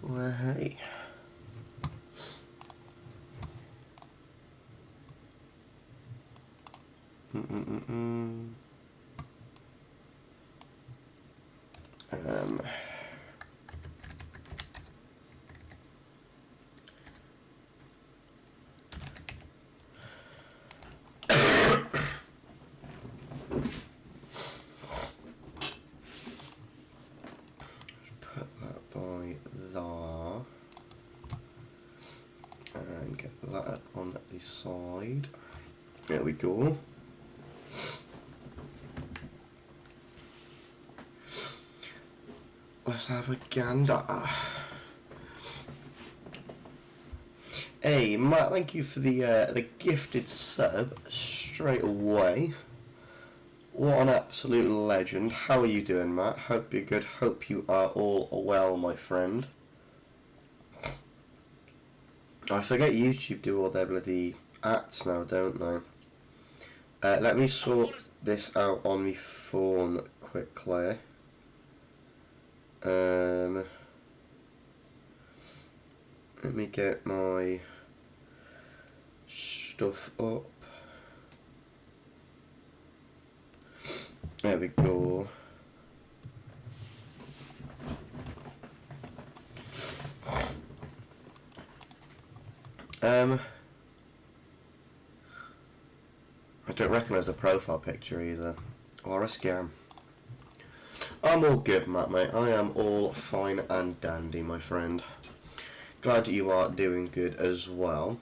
Well, hey. Um, put that by there and get that up on the side. There we go. Let's have a gander. Hey Matt, thank you for the gifted sub straight away. What an absolute legend. How are you doing, Matt? Hope you're good. Hope you are all well, my friend. I forget YouTube do all their bloody ads now, don't they? Let me sort this out on my phone quickly. Let me get my stuff up. There we go. I don't recognise the profile picture either. Or a scam. I'm all good, Matt, mate. I am all fine and dandy, my friend. Glad you are doing good as well.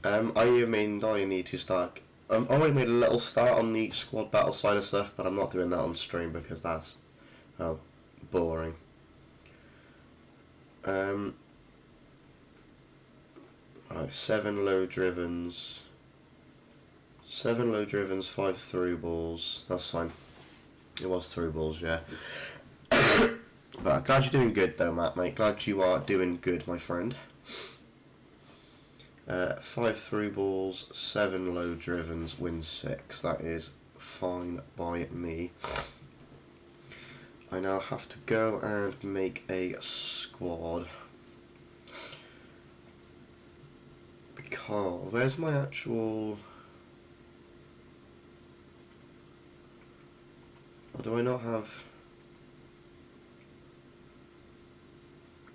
I need to start. I already made a little start on the squad battle side of stuff, but I'm not doing that on stream because that's, well, boring. Right, 7 low drivens. 7 low drivens, 5 through balls. That's fine. It was through balls, yeah. But I'm glad you're doing good though, Matt, mate. Glad you are doing good, my friend. 5 through balls, 7 low drivens, win 6. That is fine by me. I now have to go and make a squad. Because, where's my actual... Or do I not have...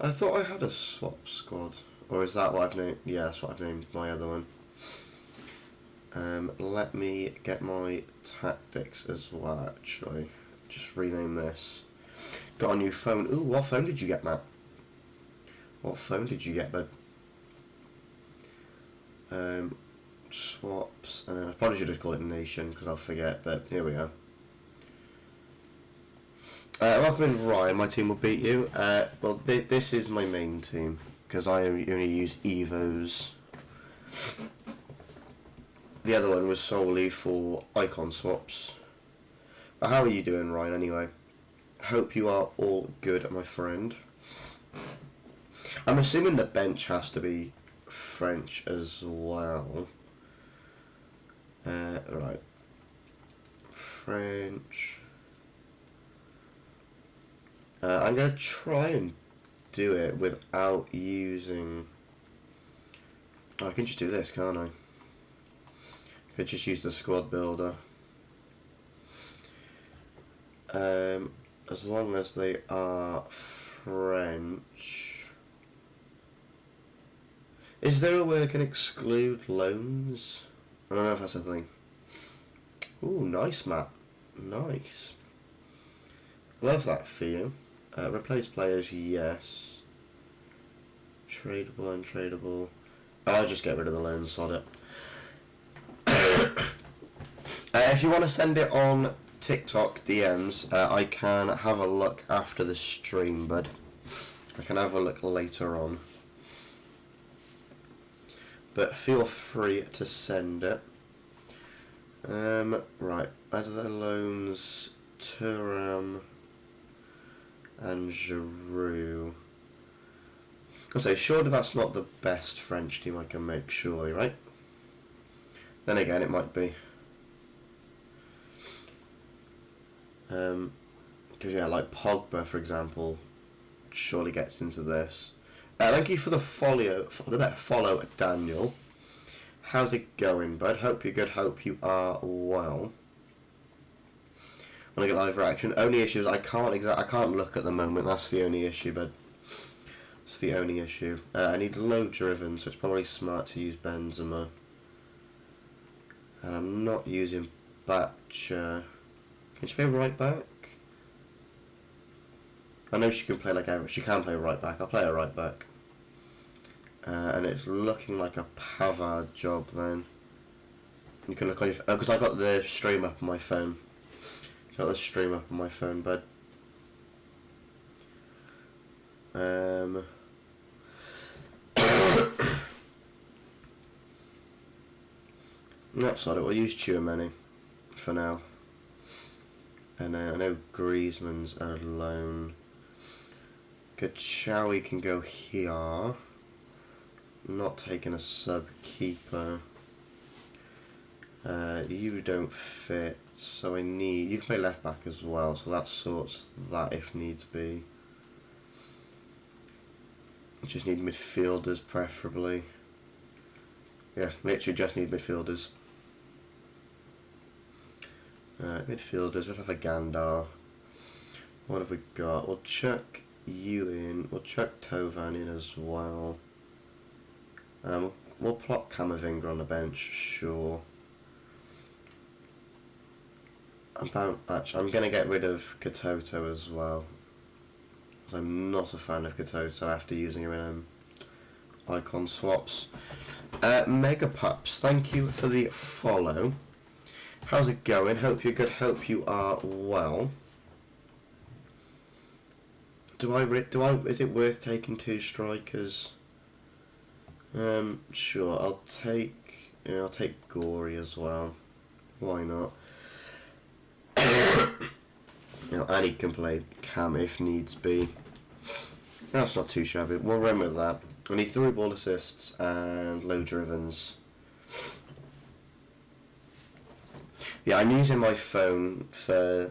I thought I had a swap squad. Or is that what I've named? Yeah, that's what I've named my other one. Let me get my tactics as well, actually. Just rename this. Got a new phone. Ooh, what phone did you get, Matt? What phone did you get, bud? Swaps. And then I probably should have called it Nation, because I'll forget, but here we go. Welcome in, Ryan. My team will beat you. Well, this is my main team, because I only use Evos. The other one was solely for icon swaps. But how are you doing, Ryan, anyway? Hope you are all good, my friend. I'm assuming the bench has to be French as well. Right. French. I'm going to try and do it without using... Oh, I can just do this, can't I? Could just use the squad builder. As long as they are French. Is there a way I can exclude loans? I don't know if that's a thing. Ooh, nice map. Nice. Love that for you. Replace players, yes. Tradable, untradeable. I'll just get rid of the loans, sod it. If you want to send it on TikTok DMs, I can have a look after the stream, bud. I can have a look later on. But feel free to send it. Right, other loans, Thuram and Giroud. I'll say, surely that's not the best French team I can make, surely, right? Then again, it might be. Because, yeah, like Pogba, for example, surely gets into this. Thank you for the follow, Daniel. How's it going, bud? Hope you're good. Hope you are well. When I get live reaction, only issue is I can't look at the moment. That's the only issue, bud. It's the only issue. I need low driven, so it's probably smart to use Benzema. And I'm not using Batcher. Can she play right back? I know she can play like she can play right back. I'll play her right back. And it's looking like a Pavard job then. You can look on your because I got the stream up on my phone. Got the stream up on my phone, bud. That's not it. We'll use Tchouaméni for now. And I know Griezmann's alone. Kachawi can go here. Not taking a sub keeper. You don't fit, so I need... You can play left back as well, so that sorts that if needs be. Just need midfielders preferably. Yeah, literally just need midfielders. Midfielders, let's have a Gandar. What have we got? We'll chuck you in. We'll chuck Tovan in as well. We'll plot Camavinga on the bench, sure. Actually, I'm going to get rid of Katoto as well. I'm not a fan of Katoto after using her in icon swaps. Mega Pups, thank you for the follow. How's it going? Hope you're good. Hope you are well. Is it worth taking two strikers? Sure. I'll take Gory as well. Why not? Annie can play Cam if needs be. That's not too shabby. We'll run with that. I need 3 ball assists and low drivens. Yeah, I'm using my phone for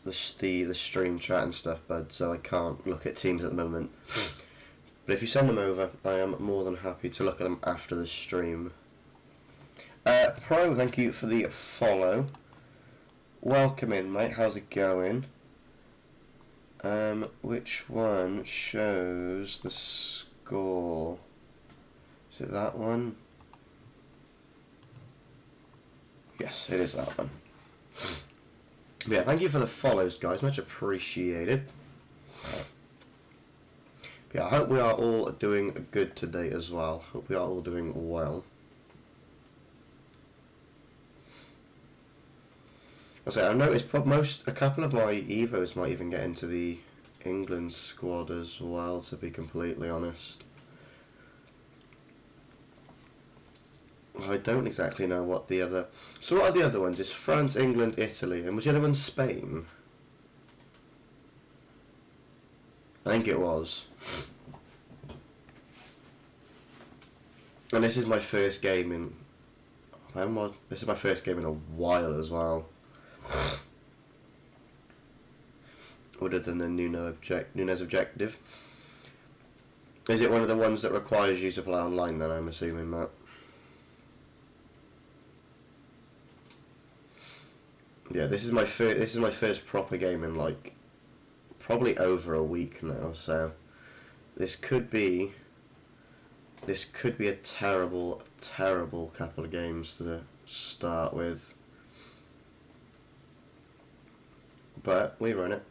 the stream chat and stuff, bud, so I can't look at teams at the moment. But if you send them over, I am more than happy to look at them after the stream. Pro, thank you for the follow. Welcome in, mate. How's it going? Which one shows the score? Is it that one? Yes, it is that one. Yeah, thank you for the follows, guys. Much appreciated. Yeah, I hope we are all doing good today as well. Hope we are all doing well. I noticed a couple of my Evos might even get into the England squad as well, to be completely honest. I don't exactly know what the other... So what are the other ones? It's France, England, Italy, and was the other one Spain? I think it was. And this is my first game in... This is my first game in a while as well. Other than the Nunes objective. Is it one of the ones that requires you to play online then, I'm assuming, Matt? Yeah, this is my first proper game in like probably over a week now, so this could be a terrible couple of games to start with. But we run it.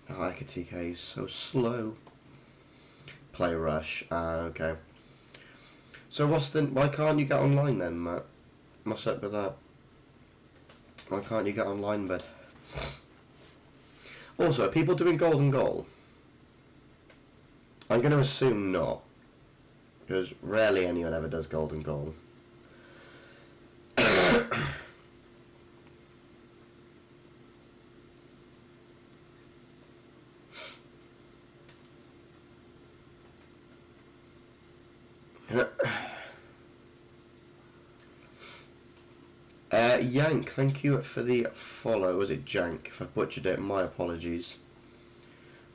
Oh, TK is so slow. Play rush. Okay. So why can't you get online then, Matt? What's up with that? Why can't you get online, bud? Also, are people doing golden goal? I'm going to assume not. Because rarely anyone ever does golden goal. Yank, thank you for the follow. Was it Jank? If I butchered it, my apologies.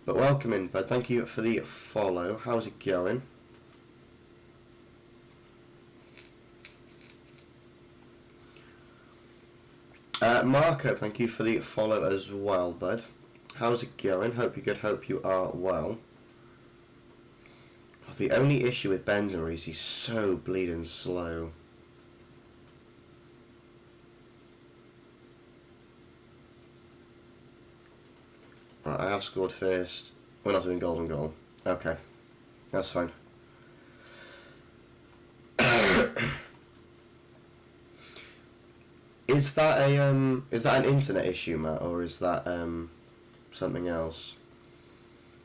But welcome in, bud. Thank you for the follow. How's it going? Marco, thank you for the follow as well, bud. How's it going? Hope you're good. Hope you are well. The only issue with Benzema is he's so bleeding slow. Right, I have scored first. We're not doing golden goal. Okay, that's fine. Is that an internet issue, Matt, or is that something else?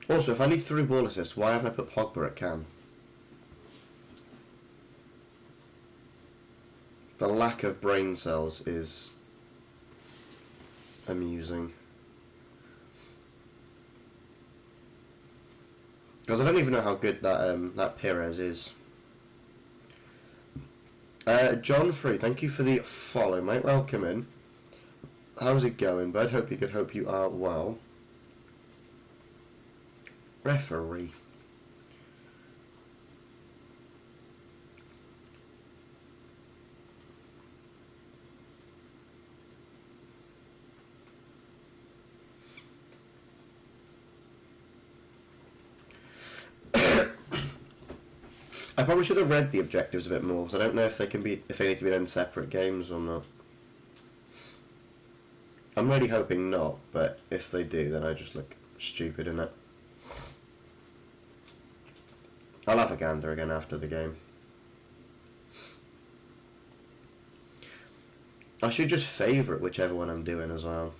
Also, if I need through ball assist, why haven't I put Pogba at cam? The lack of brain cells is amusing. Because I don't even know how good that Perez is. John Free, thank you for the follow, mate. Welcome in. How's it going, bud? Hope you're good. Hope you are well. Referee. I probably should have read the objectives a bit more, because I don't know if they need to be in separate games or not. I'm really hoping not, but if they do, then I just look stupid in it. I'll have a gander again after the game. I should just favourite whichever one I'm doing as well.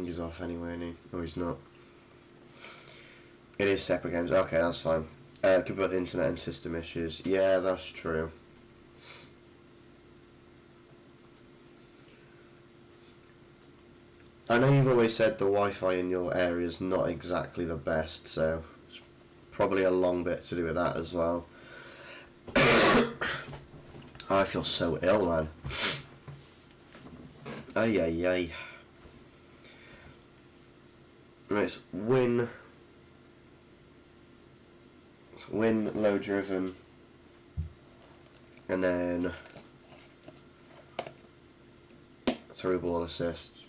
He's off anyway, isn't he? No, he's not. It is separate games. Okay, that's fine. Could be both internet and system issues. Yeah, that's true. I know you've always said the Wi-Fi in your area is not exactly the best, so it's probably a long bit to do with that as well. I feel so ill, man. Ay, ay, ay. Right, win, low driven, and then through ball assists.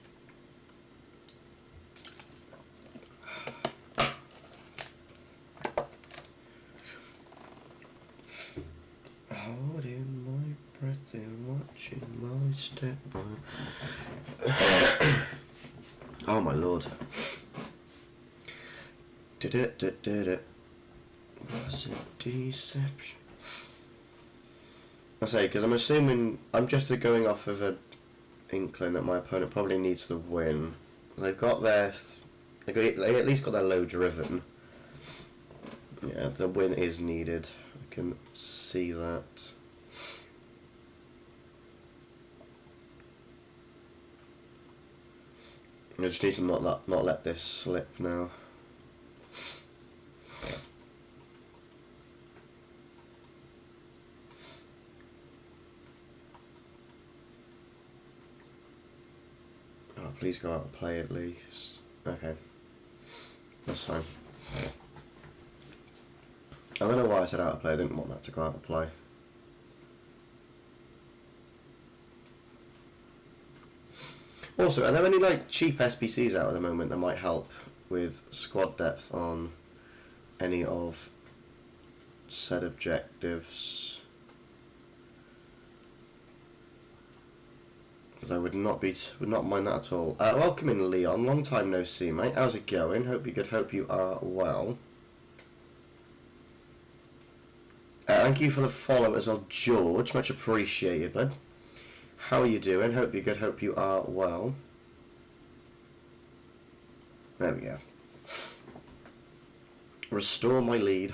Holding my breath and watching my step. Oh my lord. Did it. Was it deception? I say, because I'm assuming, I'm just going off of an inkling that my opponent probably needs to win. They've got their, they at least got their low driven. Yeah, the win is needed. I can see that. I just need to not let this slip now. Oh, please go out and play at least. Okay. That's fine. I don't know why I said out of play. I didn't want that to go out of play. Also, are there any like cheap SPCs out at the moment that might help with squad depth on any of said objectives? Because I would not mind that at all. Welcome in, Leon. Long time no see, mate. How's it going? Hope you're good. Hope you are well. Thank you for the follow as well, George. Much appreciated, bud. How are you doing? Hope you're good. Hope you are well. There we go. Restore my lead.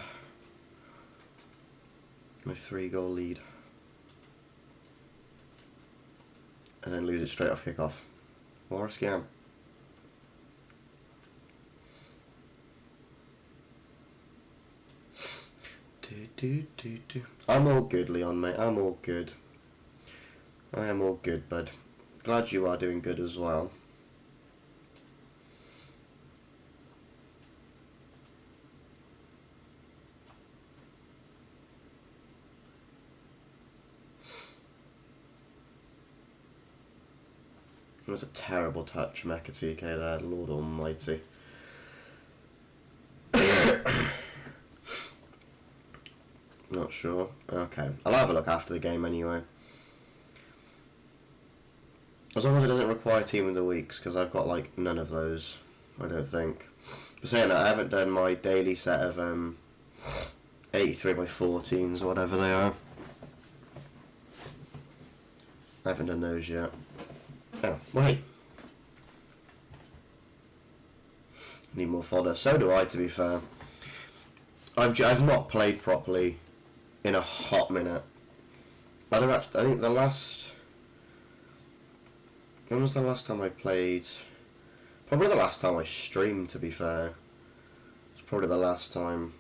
My 3-goal lead. And then lose it straight off kickoff. What a scam. I'm all good, Leon, mate. I'm all good. I am all good, bud. Glad you are doing good as well. It was a terrible touch from Ekatike there, Lord Almighty. Not sure. Okay. I'll have a look after the game anyway. As long as it doesn't require team of the weeks, because I've got like none of those, I don't think. But saying that, I haven't done my daily set of 83 by 14s or whatever they are. I haven't done those yet. Oh, wait. Need more fodder. So do I, to be fair. I've not played properly in a hot minute. I think the last... When was the last time I played? Probably the last time I streamed, to be fair. It's probably the last time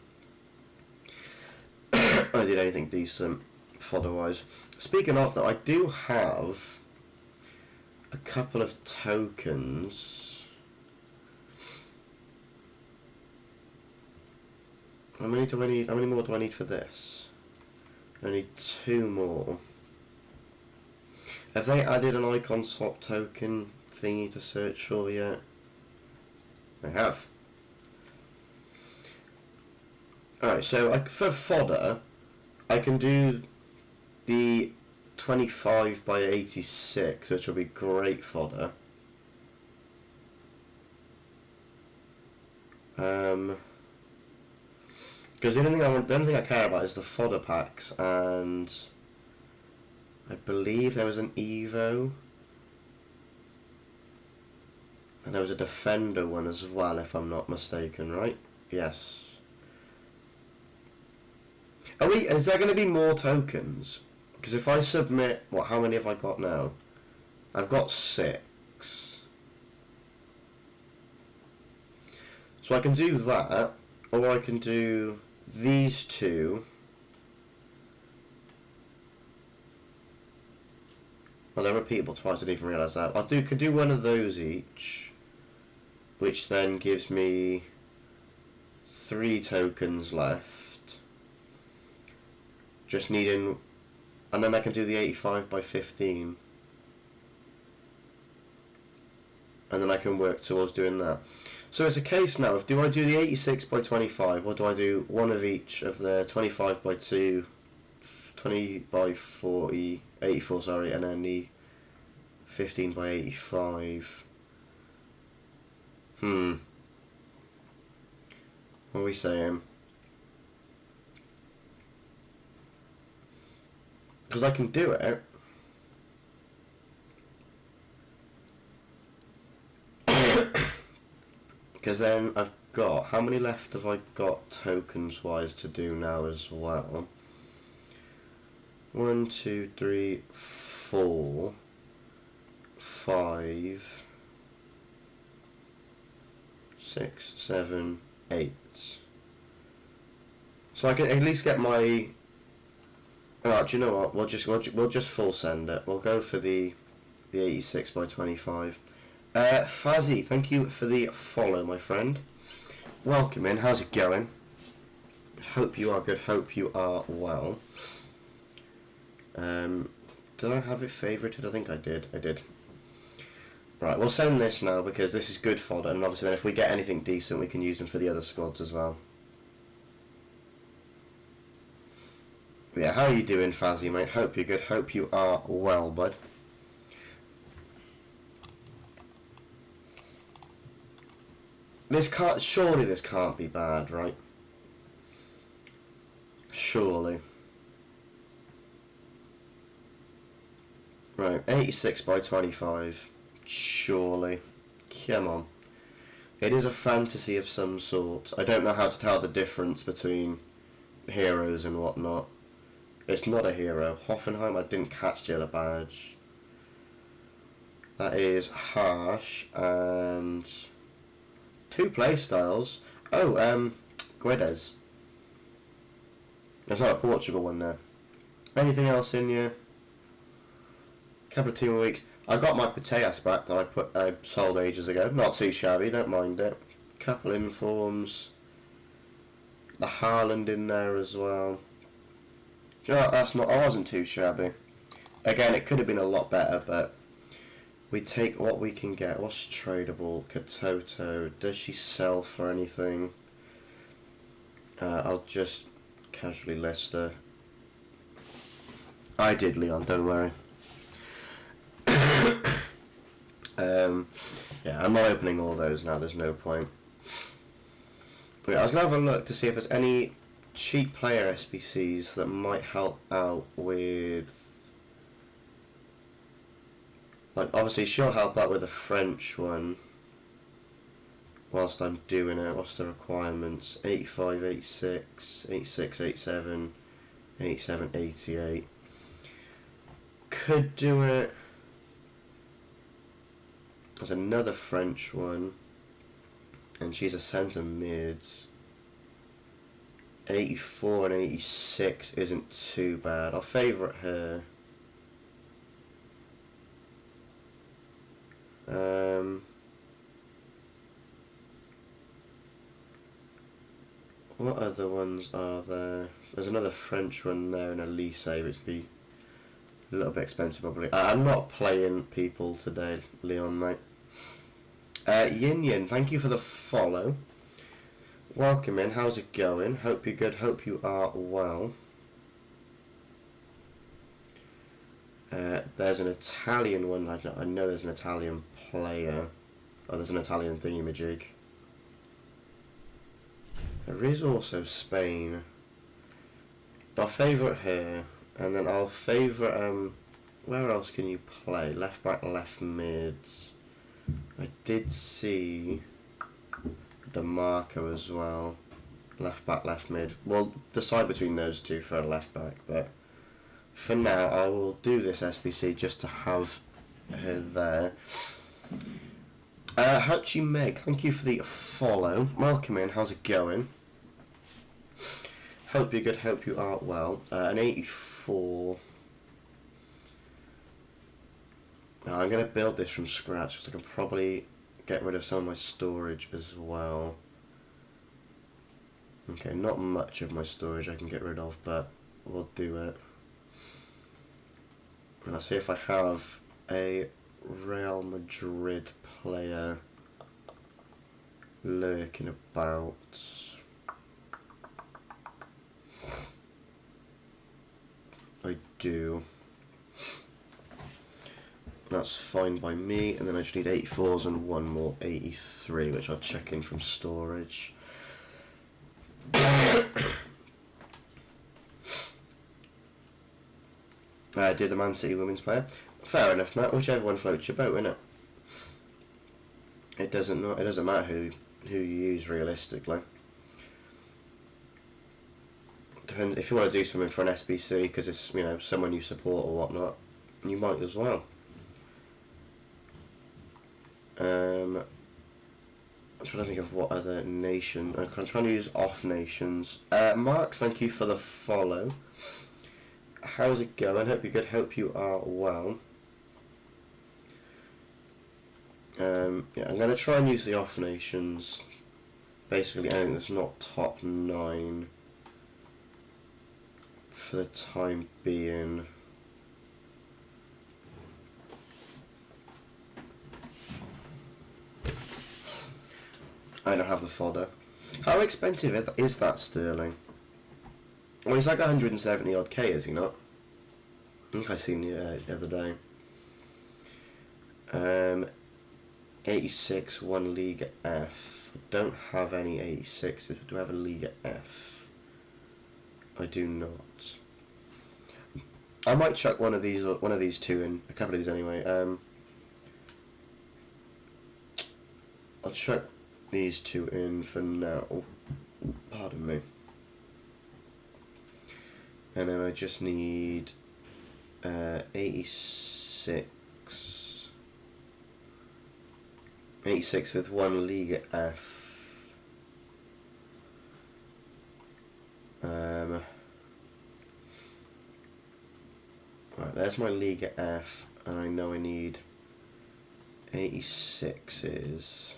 I did anything decent fodder-wise. Speaking of that, I do have a couple of tokens. How many do I need? How many more do I need for this? I need 2 more. Have they added an icon swap token thingy to search for yet? They have. Alright, so for fodder, I can do the 25 by 86, which will be great fodder. Because the only thing I care about is the fodder packs, and I believe there was an Evo, and there was a Defender one as well, if I'm not mistaken, right? Yes. Is there going to be more tokens? Because if I submit, how many have I got now? I've got 6. So I can do that, or I can do these 2. Well, they're repeatable twice, I didn't even realise that. Could do one of those each, which then gives me 3 tokens left. Just needing, and then I can do the 85 by 15. And then I can work towards doing that. So it's a case now of, do I do the 86 by 25, or do I do one of each of the 25 by 2, 20 by 40, 84, sorry, and then the 15 by 85. What are we saying? Because I can do it. Because then I've got, how many left have I got tokens wise to do now as well? 1, 2, 3, 4, 5, 6, 7, 8. So I can at least get my. Oh, do you know what? We'll just full send it. We'll go for the 86 by 25. Fazzy, thank you for the follow, my friend. Welcome in. How's it going? Hope you are good. Hope you are well. Did I have it favorited? I think I did. I did. Right, we'll send this now because this is good fodder, and obviously then if we get anything decent, we can use them for the other squads as well. But yeah, how are you doing, Fazzy, mate? Hope you're good. Hope you are well, bud. Surely this can't be bad, right? Surely. Right, 86 by 25. Surely. Come on. It is a fantasy of some sort. I don't know how to tell the difference between heroes and whatnot. It's not a hero. Hoffenheim, I didn't catch the other badge. That is harsh, and 2 playstyles. Oh, Guedes. There's not a Portugal one there. Anything else in you? Couple of 2 more weeks. I got my Pateas back that I sold ages ago. Not too shabby, don't mind it. Couple informs. The Haaland in there as well. You know what, I wasn't too shabby. Again, it could have been a lot better, but we take what we can get. What's tradable? Katoto. Does she sell for anything? I'll just casually list her. I did, Leon, don't worry. Yeah, I'm not opening all those now, there's no point. Wait, I was going to have a look to see if there's any cheap player SBCs that might help out with... Like, obviously she'll help out with the French one. Whilst I'm doing it, what's the requirements? 85, 86, 86, 87, 87, 88. Could do it. There's another French one, and she's a centre mids. 84 and 86 isn't too bad. I'll favourite her. What other ones are there? There's another French one there in Elise, which would be a little bit expensive probably. I'm not playing people today, Leon, mate. Yin Yin, thank you for the follow. Welcome in, how's it going? Hope you're good, hope you are well. There's an Italian one, I know there's an Italian player. Oh, there's an Italian thingamajig. There is also Spain. I'll favourite her, and then I'll favourite, where else can you play? Left back, left mids. I did see DeMarco as well. Left back, left mid. We'll decide between those two for a left back, but for now I will do this SBC just to have her there. Hutchie Meg, thank you for the follow. Welcome in, how's it going? Hope you're good, hope you are well. An 84. Now, I'm going to build this from scratch because I can probably get rid of some of my storage as well. Okay, not much of my storage I can get rid of, but we'll do it. And I'll see if I have a Real Madrid player lurking about. I do. That's fine by me, and then I just need 84s and one more 83, which I'll check in from storage. Did the Man City women's player? Fair enough, Matt. Whichever one floats your boat, innit? It doesn't matter who you use realistically. Depends if you want to do something for an SBC because it's someone you support or whatnot, you might as well. I'm trying to think of what other nation. I'm trying to use off nations. Marks, thank you for the follow. How's it going? Hope you're good. Hope you are well. Yeah, I'm going to try and use the off nations. Basically, anything that's not top 9 for the time being. I don't have the fodder. How expensive is that sterling? Well, he's like 170 odd K, is he not? I think I seen the other day. 86 1 Liga F. I don't have any 86s. Do I have a Liga F? I do not. I might chuck one of these two in. A couple of these anyway. I'll chuck these two in for now. Pardon me. And then I just need 86 with one Liga F. there's my Liga F, and I know I need 86s.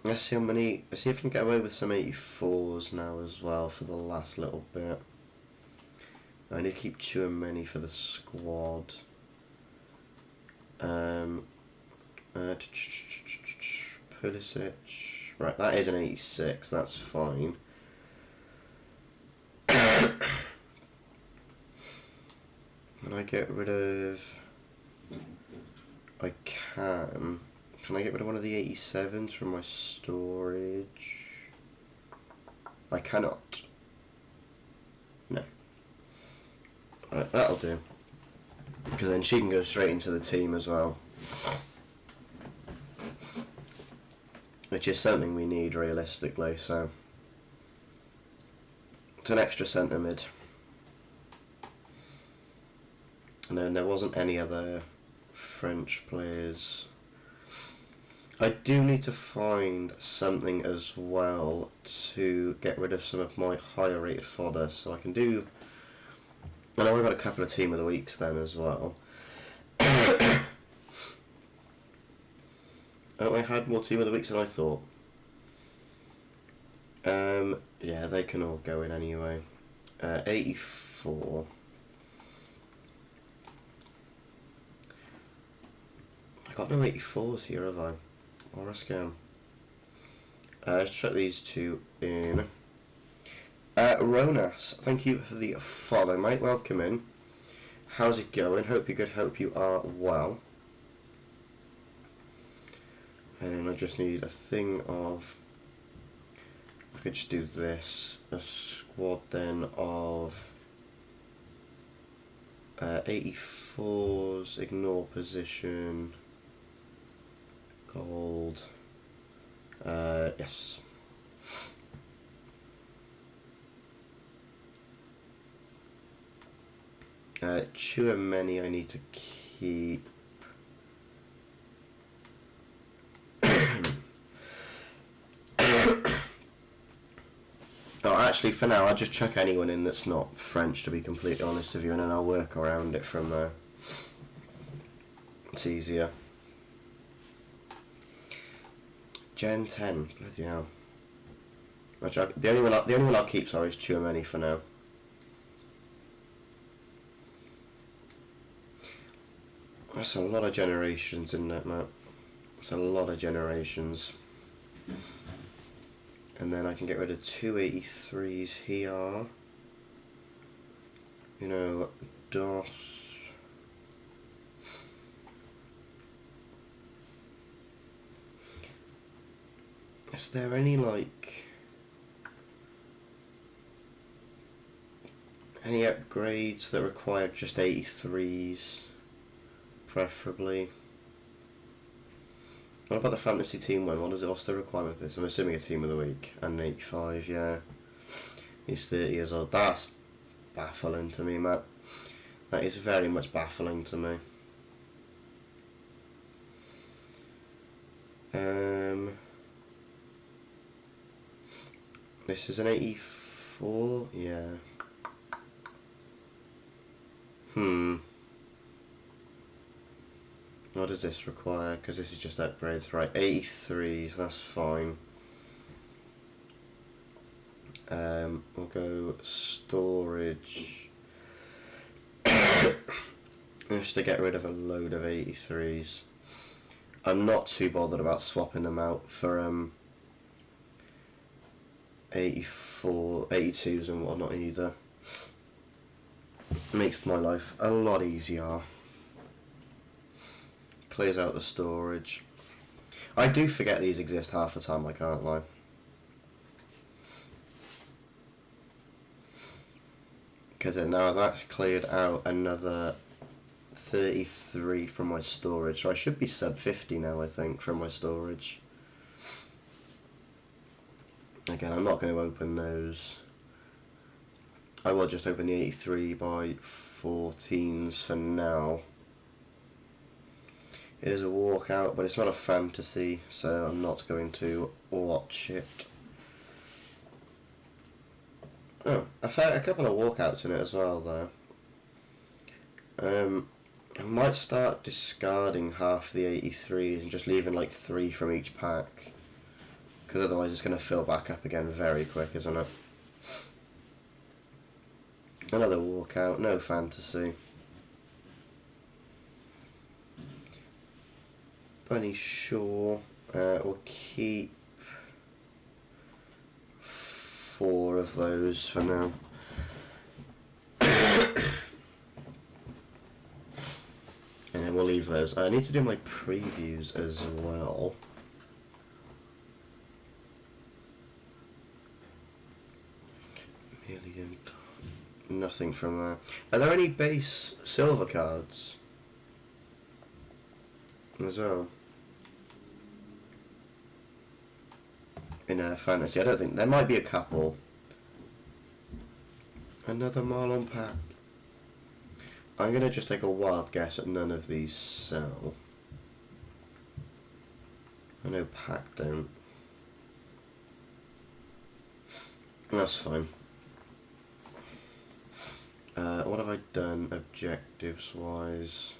Let's see if I can get away with some 84s now as well for the last little bit. I need to keep chewing many for the squad. Pulisic. Right, that is an 86, that's fine. Can I get rid of... I can. Can I get rid of one of the 87s from my storage? I cannot. No. Right, that'll do. Because then she can go straight into the team as well. Which is something we need realistically, so... It's an extra centre mid. And then there wasn't any other French players. I do need to find something as well to get rid of some of my higher rated fodder, so I can do... I know I've got a couple of team of the weeks then as well. Oh, I had more team of the weeks than I thought. Yeah, they can all go in anyway. 84. I got no 84s here, have I? Or a scam. Let's check these two in. Ronas, thank you for the follow, mate. Welcome in. How's it going? Hope you're good. Hope you are well. And then I just need a thing of... I could just do this. A squad then of 84s, ignore position, gold. Yes. Chouameni I need to keep. Oh, actually, for now, I'll just chuck anyone in that's not French, to be completely honest with you, and then I'll work around it from there. It's easier. Gen 10, bloody hell. The only one I'll keep, sorry, is Chouameni for now. That's a lot of generations in that map. That's a lot of generations. And then I can get rid of 283s here. You know, DOS. Is there any, like... any upgrades that require just 83s? Preferably. What about the fantasy team one? What does it also require with this? I'm assuming a team of the week. And 85, yeah. He's 30 years old. That's baffling to me, Matt. That is very much baffling to me. This is an 84? Yeah. What does this require? Because this is just upgrades. Right, 83s, that's fine. We'll go storage. Just to get rid of a load of 83s. I'm not too bothered about swapping them out for 82s and whatnot either. Makes my life a lot easier. Clears out the storage. I do forget these exist half the time, I can't lie. Because now that's cleared out another 33 from my storage. So I should be sub 50 now, I think, from my storage. Again, I'm not going to open those. I will just open the 83 by 14s for now. It is a walkout, but it's not a fantasy, so I'm not going to watch it. Oh, I found a couple of walkouts in it as well, though. I might start discarding half the 83s and just leaving like 3 from each pack. Because otherwise it's going to fill back up again very quick, isn't it? Another walkout, no fantasy. Bunny Shaw, we'll keep 4 of those for now. And then we'll leave those. I need to do my previews as well. Nothing from there. Are there any base silver cards as well in fantasy? I don't think there might be a couple. Another Marlon pack. I'm gonna just take a wild guess at none of these sell. I know pack don't. That's fine. What have I done objectives wise?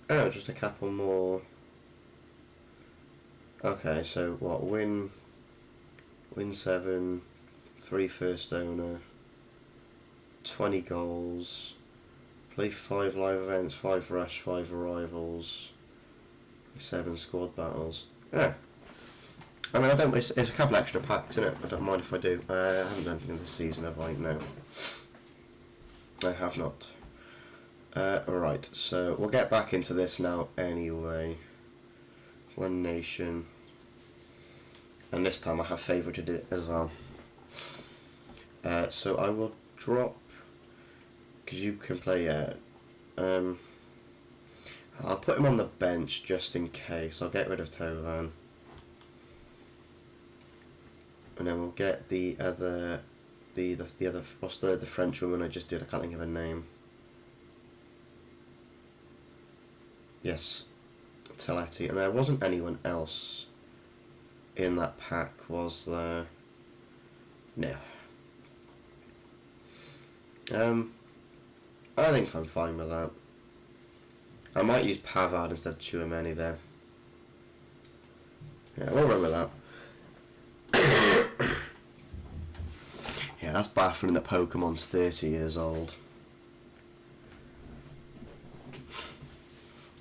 Oh, just a couple more. Okay, so what? Win 7, 3 first owner, 20 goals, play 5 live events, 5 rush, 5 arrivals, 7 squad battles. Yeah. I mean, it's a couple extra packs, isn't it? I don't mind if I do. I haven't done anything this season, have I? No. I have not. Alright, so we'll get back into this now anyway. One Nation. And this time I have favorited it as well. So I will drop, because you can play, I'll put him on the bench just in case. I'll get rid of Tovan. And then we'll get the other, what's the French woman I just did? I can't think of her name. Yes, Teletti. And there wasn't anyone else in that pack, was there? No. I think I'm fine with that. I might use Pavard instead of Chouameni there. Yeah, we'll run with that. Yeah, that's baffling that Pokemon's 30 years old.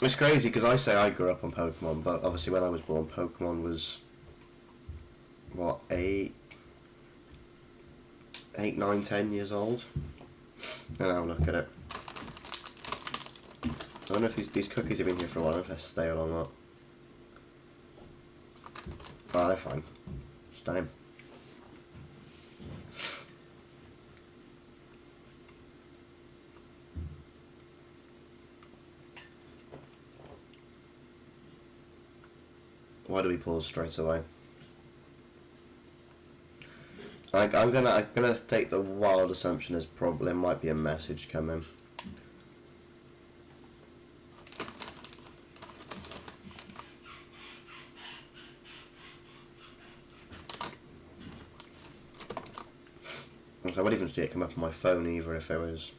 It's crazy because I say I grew up on Pokemon, but obviously when I was born, Pokemon was, what, 8, 9, 10 years old? And now look at it. I don't know if these cookies have been here for a while, if they're stale or not. Oh, they're fine. Stunning. Why do we pause straight away? I'm gonna take the wild assumption as probably there might be a message coming. I wouldn't even see it come up on my phone either if there was.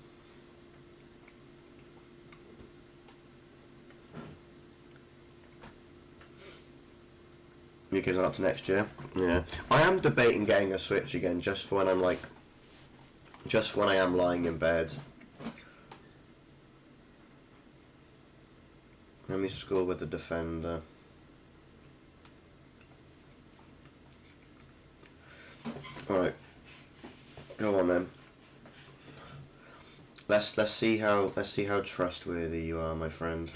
You gives that up to next year? Yeah. I am debating getting a Switch again just for when I'm like, just when I am lying in bed. Let me score with the defender. Alright. Go on then. Let's see how trustworthy you are, my friend.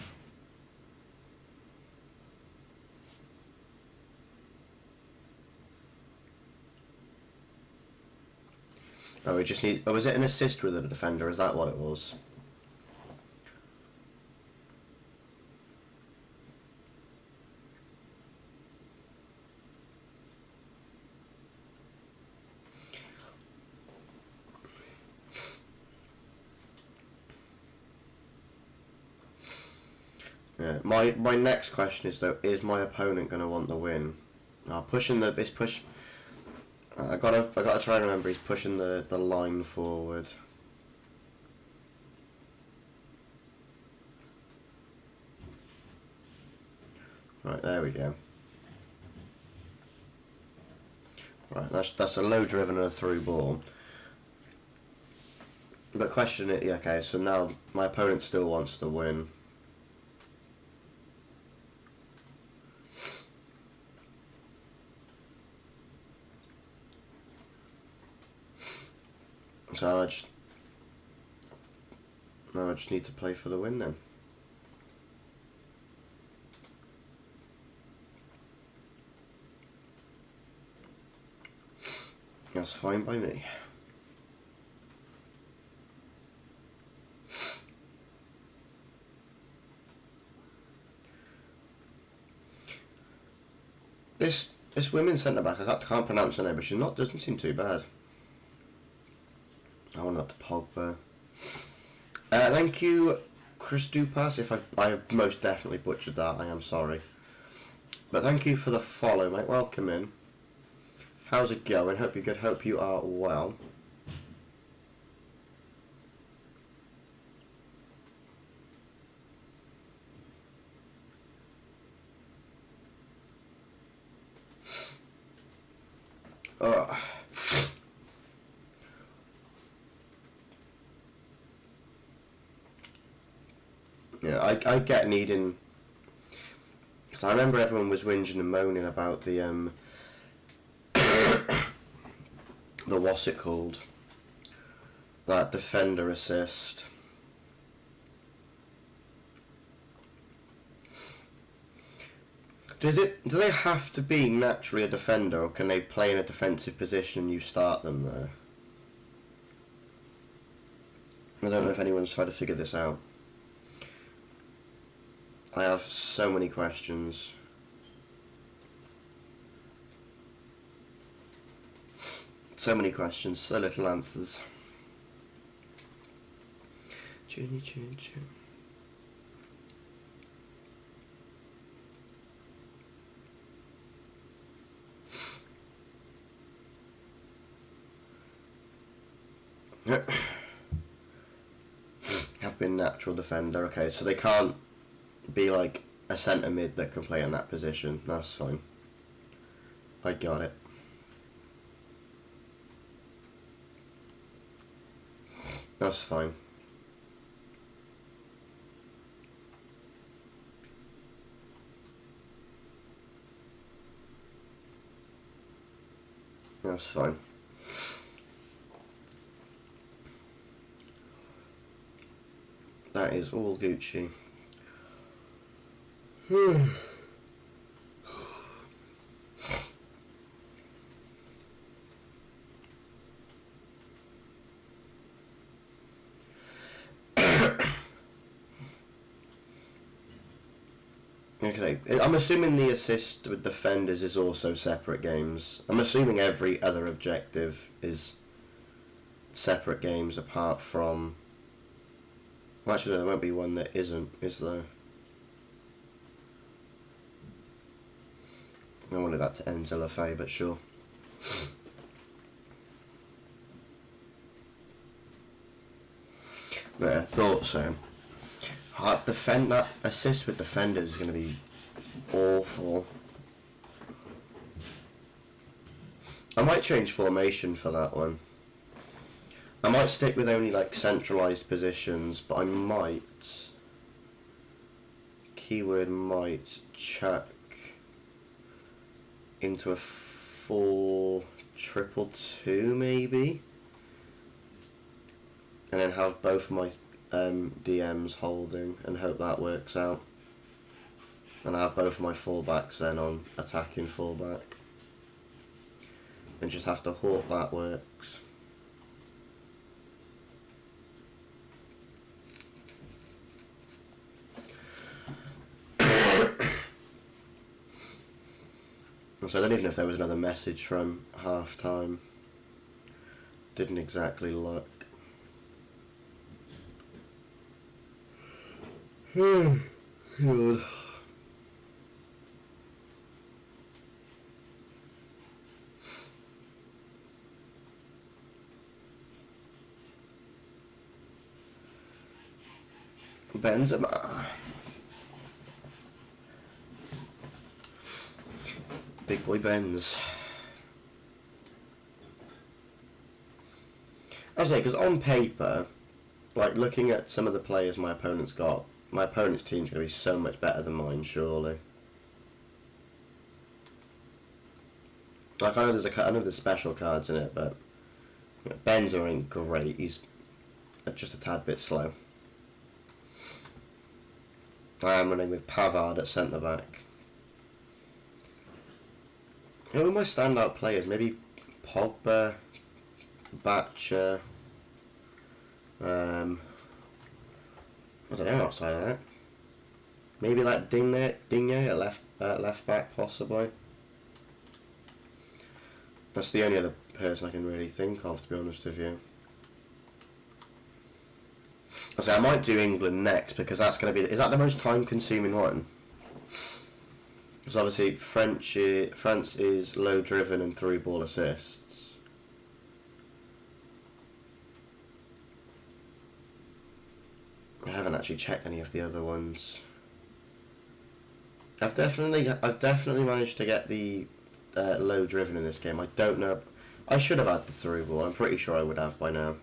Oh, we just need. Oh, was it an assist with the defender? Is that what it was? Yeah. My next question is though: is my opponent going to want the win? Pushing the this push. I gotta try and remember he's pushing the line forward. Right, there we go. Right, that's a low driven and a through ball. But question it, yeah, okay, so now my opponent still wants to win. So I just need to play for the win then. That's fine by me. This women's centre back, I can't pronounce her name, but doesn't seem too bad. I want that to Pogba. Thank you, Chris Dupas. If I have most definitely butchered that, I am sorry. But thank you for the follow, mate. Welcome in. How's it going? Hope you're good. Hope you are well. Yeah, I get needing. Cause I remember everyone was whinging and moaning about the what's it called? That defender assist. Do they have to be naturally a defender, or can they play in a defensive position and you start them there? I don't know if anyone's tried to figure this out. I have so many questions. So many questions, so little answers. Chinny chin chin. Have been natural defender. Okay, so they can't be like a centre mid that can play in that position. That's fine. I got it. That's fine. That's fine. That is all Gucci. Okay, I'm assuming the assist with defenders is also separate games. I'm assuming every other objective is separate games apart from... Well, actually, there won't be one that isn't, is there? I wanted that to end Zillafay, but sure. Yeah, I thought so. That assist with defenders is going to be awful. I might change formation for that one. I might stick with only like centralised positions, but I might... Keyword might chuck into a 4-2-2 maybe, and then have both my DMs holding and hope that works out, and I have both my fullbacks then on attacking fullback and just have to hope that works. So I don't even know if there was another message from half time. Didn't exactly look. God. Benzema. Big boy Benz. I say, because on paper, like looking at some of the players my opponent's got, my opponent's team's going to be so much better than mine, surely. Like I know there's special cards in it, but Benzer ain't great. He's just a tad bit slow. I am running with Pavard at centre back. Who are my standout players? Maybe Pogba, Batcher. I don't know outside of that. Maybe like Digne at left back possibly. That's the only other person I can really think of, to be honest with you. I say I might do England next because that's going to be. Is that the most time-consuming one? Because obviously France is low driven and through ball assists. I haven't actually checked any of the other ones. I've definitely managed to get the low driven in this game. I don't know. I should have had the through ball. I'm pretty sure I would have by now.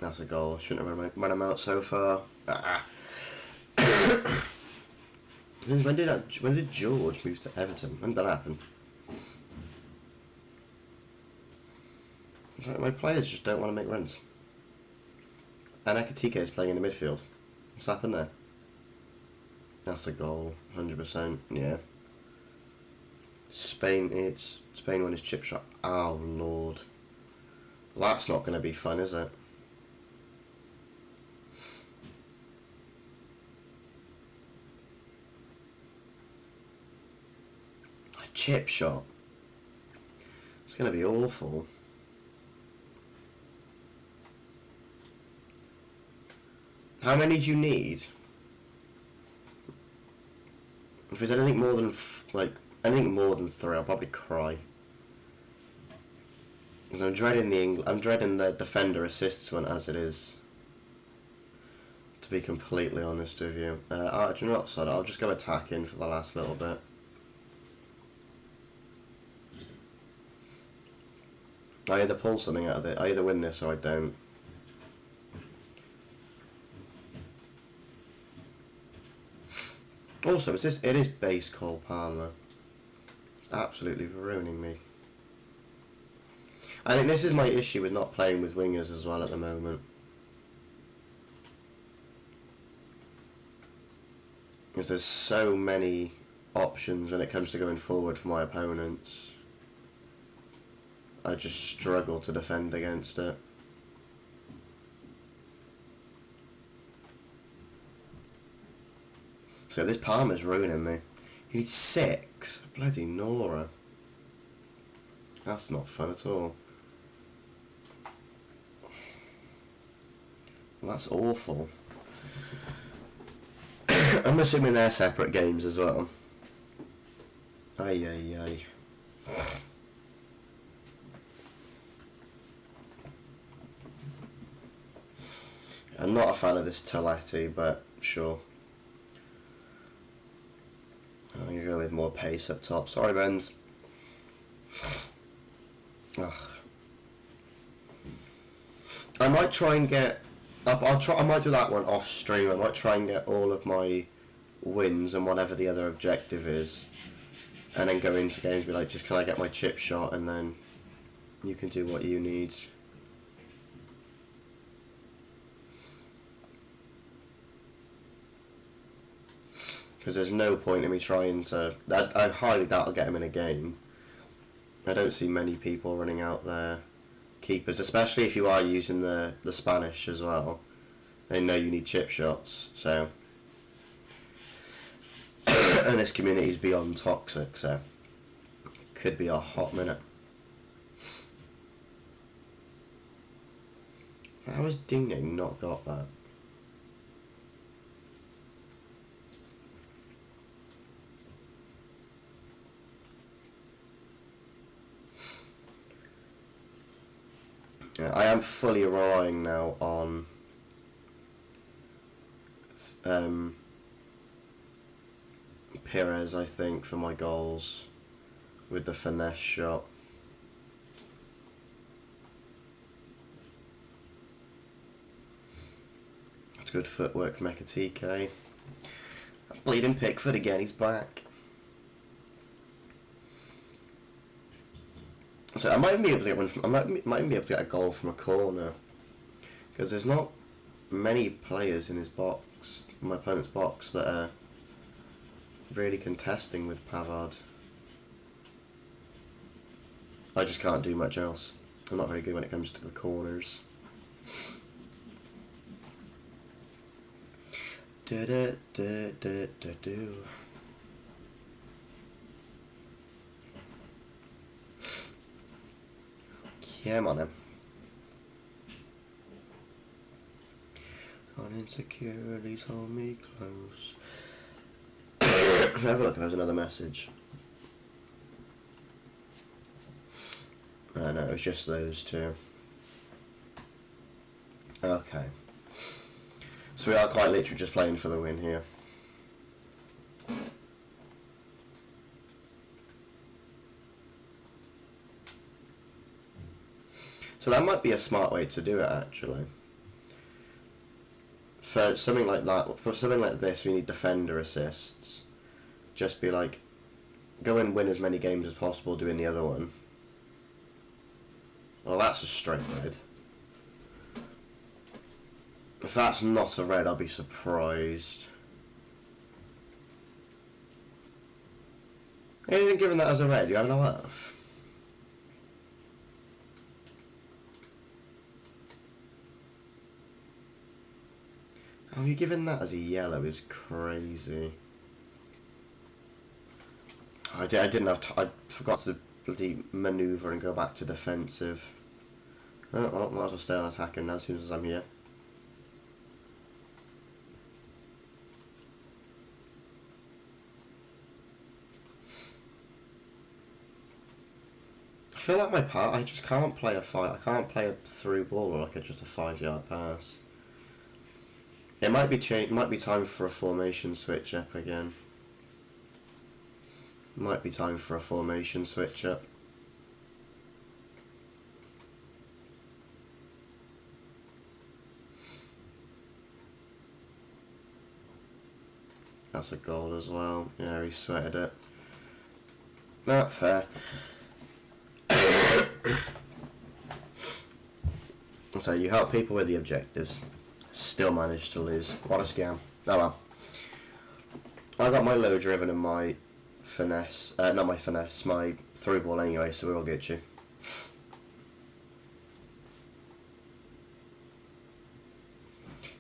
That's a goal. Shouldn't have run him out so far. When did George move to Everton? When did that happen? My players just don't want to make runs. And Ekatike is playing in the midfield. What's happened there? That's a goal, 100%. Yeah. Spain won his chip shot. Oh lord, that's not going to be fun, is it? A chip shot. It's going to be awful. How many do you need? If there's anything more than anything more than 3, I'll probably cry. Because I'm dreading the defender assists one as it is. To be completely honest with you, do you know what? So I'll just go attacking for the last little bit. I either pull something out of it. I either win this or I don't. Also, it is base Cole Palmer. It's absolutely ruining me. I think this is my issue with not playing with wingers as well at the moment. Because there's so many options when it comes to going forward for my opponents. I just struggle to defend against it. So this Palmer's ruining me. He needs 6. Bloody Nora. That's not fun at all. Well, that's awful. I'm assuming they're separate games as well. Ay, ay, ay. I'm not a fan of this Talati, but sure. I'm going to go with more pace up top. Sorry, Benz. Ugh. I might try and get... I might do that one off stream. I might try and get all of my wins and whatever the other objective is. And then go into games and be like, just can I get my chip shot? And then you can do what you need. Because there's no point in me trying to... I highly doubt I'll get him in a game. I don't see many people running out their keepers, especially if you are using the Spanish as well. They know you need chip shots, so... and this community is beyond toxic, so... could be a hot minute. How has Dingo not got that? I am fully relying now on Pires, I think, for my goals with the finesse shot. That's good footwork from Ekatike. Bleeding Pickford again, he's back. So I might even be able to get one from, might even be able to get a goal from a corner, because there's not many players in his box, my opponent's box, that are really contesting with Pavard. I just can't do much else. I'm not very good when it comes to the corners. Come on, him. On insecurities, hold me close. Have a look if there's another message. No, it was just those two. Okay. So we are quite literally just playing for the win here. So that might be a smart way to do it, actually. For something like that, for something like this, we need defender assists. Just be like, go and win as many games as possible doing the other one. Well, that's a straight red. If that's not a red, I'll be surprised. Even given that as a red, you're having a laugh. Oh, you giving that as a yellow is crazy. I didn't have I forgot to bloody manoeuvre and go back to defensive. Oh, well, might as well stay on attacking now as soon as I'm here. I feel like my part, I just can't play I can't play a through ball or like just a 5-yard pass. It might be time for a formation switch up again. Might be time for a formation switch up. That's a goal as well. Yeah, he sweated it. Not fair. So you help people with the objectives. Still managed to lose. What a scam. Oh well. I got my low driven and my finesse. Not my finesse, my through ball anyway, so we're all Gucci.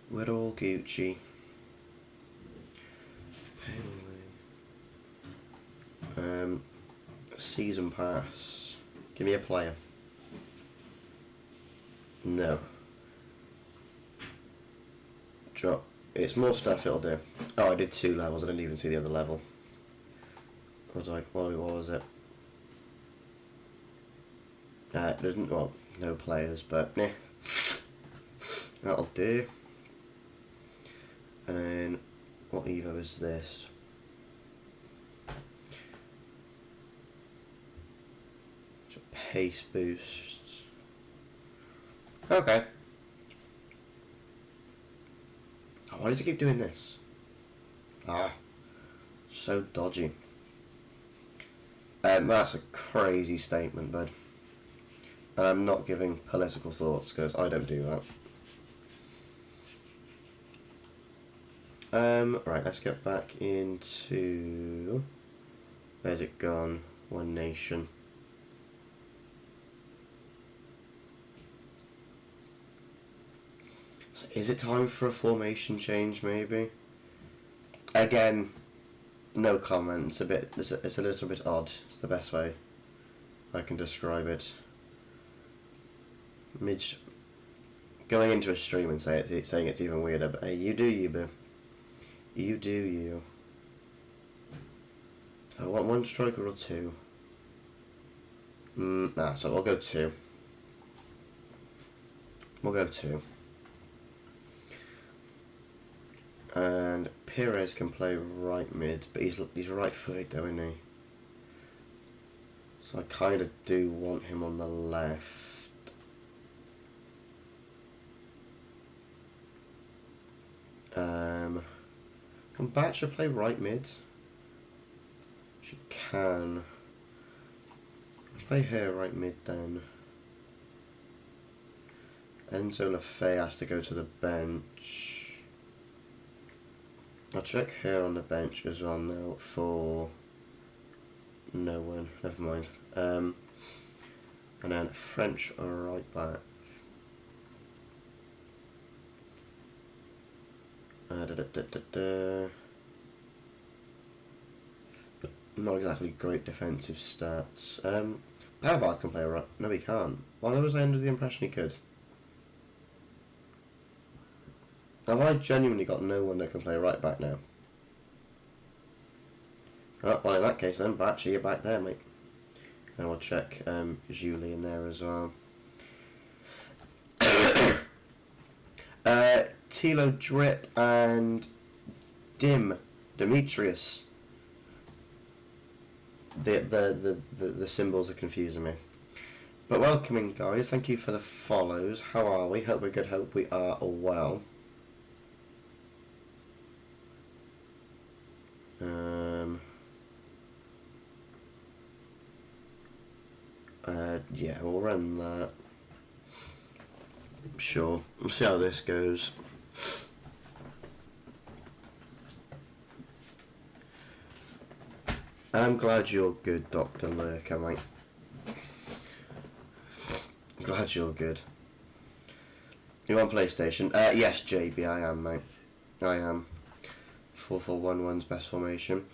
We're all Gucci. Season pass. Give me a player. No. Drop. It's more stuff it'll do. Oh, I did 2 levels. I didn't even see the other level. I was like, what was it? There's well, no players, but yeah. That'll do. And then, what Evo is this? Pace boosts. Okay. Oh, why does it keep doing this? Ah, so dodgy. That's a crazy statement, bud. And I'm not giving political thoughts because I don't do that. Right, let's get back into... Where's it gone? One Nation. So is it time for a formation change, maybe? Again, no comment. It's a little bit odd. It's the best way I can describe it. Going into a stream and saying it's even weirder, but hey, you do you, boo. You do you. I want 1 striker or 2. Nah, so we'll go 2. We'll go 2. And Pires can play right mid, but he's right-footed though, isn't he? So I kind of do want him on the left. Can Batcher play right mid? She can. Play her right mid then. Enzo Lefay has to go to the bench. I'll check her on the bench as well now for no one. Never mind. And then French right back. Not exactly great defensive stats. Pavard can play right. No, he can't. Why was I under the impression he could? Have I genuinely got no one that can play right back now? Right, well in that case then, Batchy, you're back there, mate. And I'll check Julie in there as well. Tilo Drip and Demetrius. The symbols are confusing me. But welcoming guys, thank you for the follows. How are we? Hope we're good, hope we are well. Yeah, we'll run that. Sure, we'll see how this goes. I'm glad you're good, Dr. Lurker, mate. I'm glad you're good. You on PlayStation? Yes, JB, I am, mate. I am. 4-4-1-1's best formation.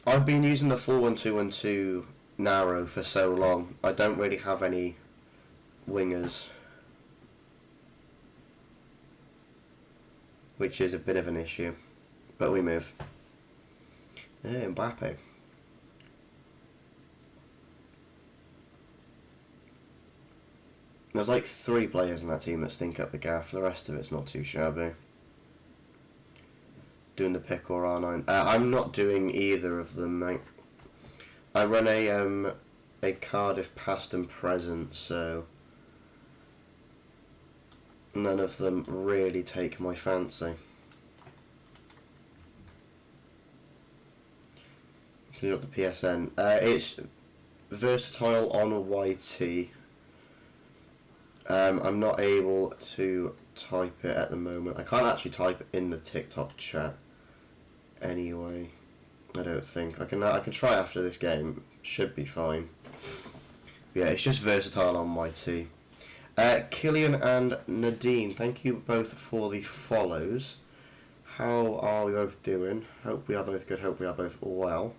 I've been using the 4-1-2-1-2 narrow for so long. I don't really have any wingers, which is a bit of an issue. But we move. Yeah, Mbappe. There's like 3 players in that team that stink up the gaff. The rest of it's not too shabby. Doing the pick or R9. I'm not doing either of them, mate. I run a Cardiff past and present, so none of them really take my fancy. Clean up the PSN. It's versatile on YT. I'm not able to type it at the moment. I can't actually type it in the TikTok chat anyway. I don't think. I can try after this game. Should be fine. Yeah, it's just versatile on YT. Killian and Nadine, thank you both for the follows. How are we both doing? Hope we are both good. Hope we are both well.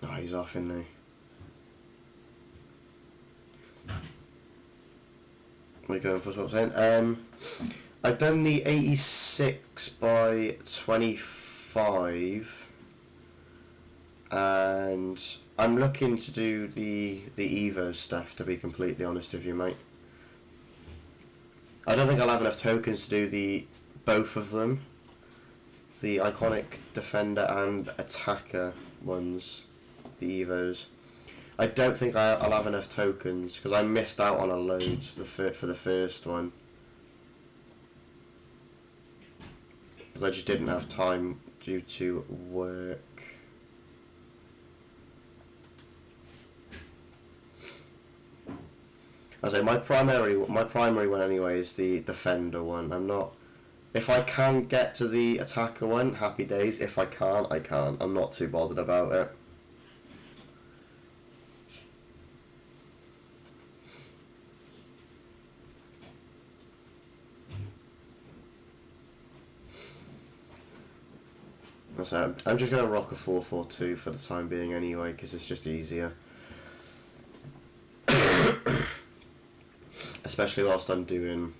Oh, he's off, isn't he? We're going for what I'm saying. I've done the 86 by 25, and I'm looking to do the Evo stuff, to be completely honest with you, mate. I don't think I'll have enough tokens to do both of them, the iconic defender and attacker ones, the Evos. I don't think I'll have enough tokens because I missed out on a load for the first one. Because I just didn't have time due to work. I say my primary one anyway is the defender one. I'm not. If I can get to the attacker one, happy days. If I can't, I can't. I'm not too bothered about it. So I'm just going to rock a 4-4-2 for the time being anyway, because it's just easier. Especially whilst I'm doing